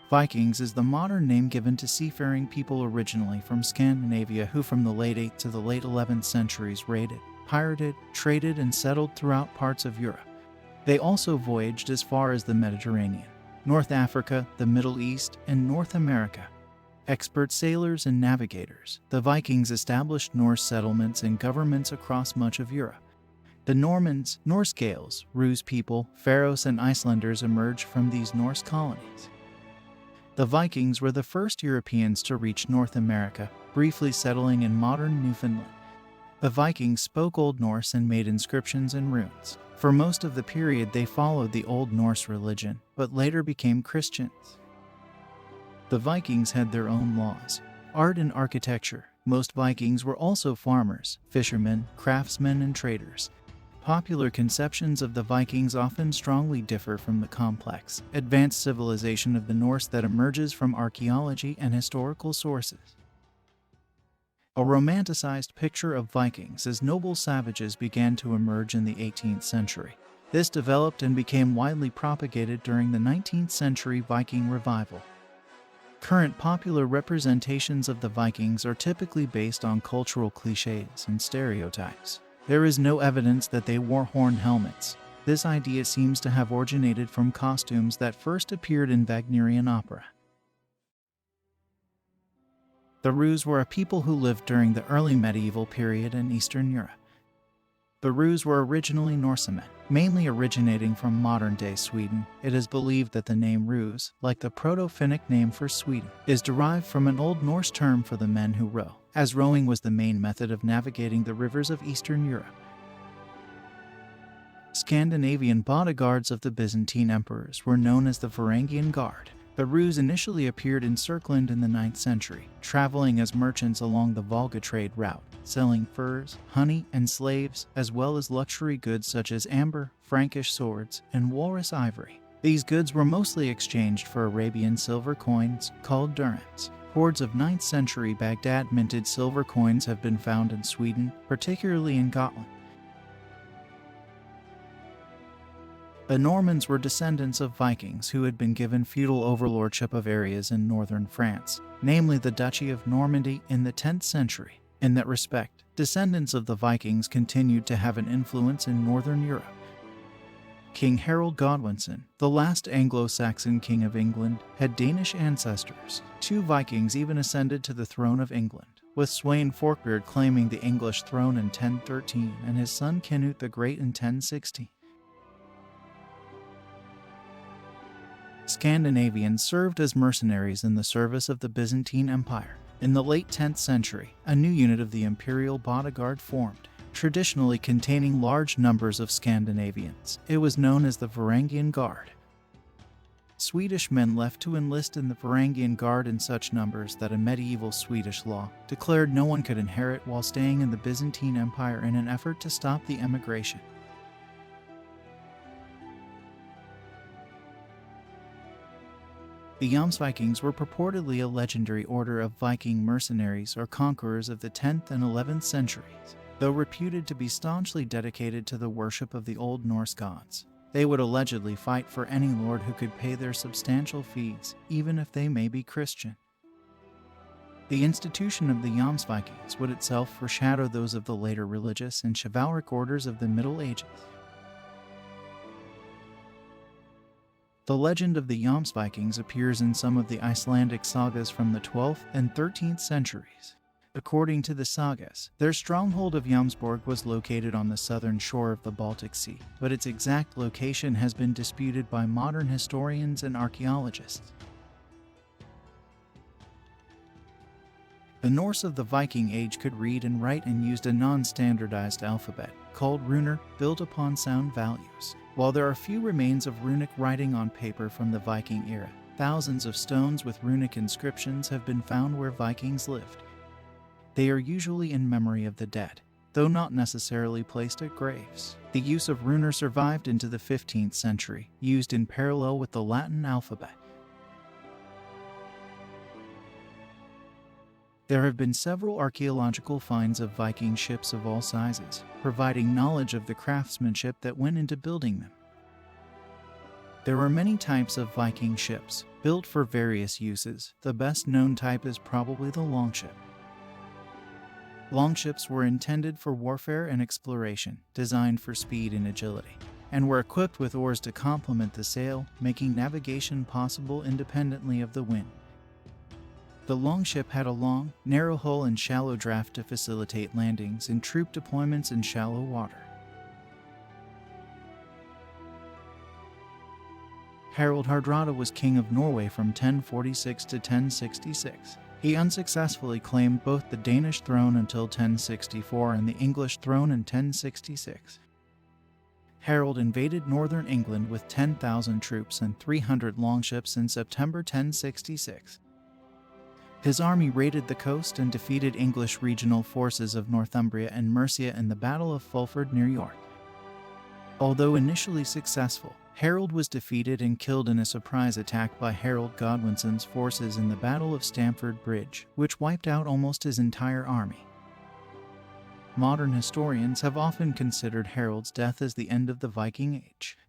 Vikings is the modern name given to seafaring people originally from Scandinavia who from the late 8th to the late 11th centuries raided, pirated, traded, and settled throughout parts of Europe. They also voyaged as far as the Mediterranean, North Africa, the Middle East, and North America. Expert sailors and navigators, the Vikings established Norse settlements and governments across much of Europe. The Normans, Norse Gaels, Rus people, Faroes, and Icelanders emerged from these Norse colonies. The Vikings were the first Europeans to reach North America, briefly settling in modern Newfoundland. The Vikings spoke Old Norse and made inscriptions and runes. For most of the period they followed the Old Norse religion, but later became Christians. The Vikings had their own laws, art and architecture. Most Vikings were also farmers, fishermen, craftsmen, and traders. Popular conceptions of the Vikings often strongly differ from the complex, advanced civilization of the Norse that emerges from archaeology and historical sources. A romanticized picture of Vikings as noble savages began to emerge in the 18th century. This developed and became widely propagated during the 19th century Viking revival. Current popular representations of the Vikings are typically based on cultural cliches and stereotypes. There is no evidence that they wore horn helmets. This idea seems to have originated from costumes that first appeared in Wagnerian opera. The Rus were a people who lived during the early medieval period in Eastern Europe. The Rus were originally Norsemen, mainly originating from modern-day Sweden. It is believed that the name Rus, like the Proto-Finnic name for Sweden, is derived from an Old Norse term for the men who row, as rowing was the main method of navigating the rivers of Eastern Europe. Scandinavian bodyguards of the Byzantine emperors were known as the Varangian Guard. The Rus initially appeared in Serkland in the 9th century, traveling as merchants along the Volga trade route, selling furs, honey, and slaves, as well as luxury goods such as amber, Frankish swords, and walrus ivory. These goods were mostly exchanged for Arabian silver coins, called dirhams. Hoards of 9th century Baghdad minted silver coins have been found in Sweden, particularly in Gotland. The Normans were descendants of Vikings who had been given feudal overlordship of areas in northern France, namely the Duchy of Normandy, in the 10th century. In that respect, descendants of the Vikings continued to have an influence in northern Europe. King Harold Godwinson, the last Anglo-Saxon king of England, had Danish ancestors. 2 Vikings even ascended to the throne of England, with Sweyn Forkbeard claiming the English throne in 1013 and his son Canute the Great in 1060. Scandinavians served as mercenaries in the service of the Byzantine Empire. In the late 10th century, a new unit of the imperial bodyguard formed, traditionally containing large numbers of Scandinavians. It was known as the Varangian Guard. Swedish men left to enlist in the Varangian Guard in such numbers that a medieval Swedish law declared no one could inherit while staying in the Byzantine Empire in an effort to stop the emigration. The Jomsvikings were purportedly a legendary order of Viking mercenaries or conquerors of the 10th and 11th centuries. Though reputed to be staunchly dedicated to the worship of the Old Norse gods, they would allegedly fight for any lord who could pay their substantial fees, even if they may be Christian. The institution of the Jomsvikings would itself foreshadow those of the later religious and chivalric orders of the Middle Ages. The legend of the Jomsvikings appears in some of the Icelandic sagas from the 12th and 13th centuries. According to the sagas, their stronghold of Jomsborg was located on the southern shore of the Baltic Sea, but its exact location has been disputed by modern historians and archaeologists. The Norse of the Viking Age could read and write and used a non-standardized alphabet, called runar, built upon sound values. While there are few remains of runic writing on paper from the Viking era, thousands of stones with runic inscriptions have been found where Vikings lived. They are usually in memory of the dead, though not necessarily placed at graves. The use of runar survived into the 15th century, used in parallel with the Latin alphabet. There have been several archaeological finds of Viking ships of all sizes, providing knowledge of the craftsmanship that went into building them. There are many types of Viking ships, Built for various uses, the best known type is probably the longship. Longships were intended for warfare and exploration, designed for speed and agility, and were equipped with oars to complement the sail, making navigation possible independently of the wind. The longship had a long, narrow hull and shallow draft to facilitate landings and troop deployments in shallow water. Harald Hardrada was king of Norway from 1046 to 1066. He unsuccessfully claimed both the Danish throne until 1064 and the English throne in 1066. Harold invaded northern England with 10,000 troops and 300 longships in September 1066. His army raided the coast and defeated English regional forces of Northumbria and Mercia in the Battle of Fulford near York. Although initially successful, Harold was defeated and killed in a surprise attack by Harold Godwinson's forces in the Battle of Stamford Bridge, which wiped out almost his entire army. Modern historians have often considered Harold's death as the end of the Viking Age.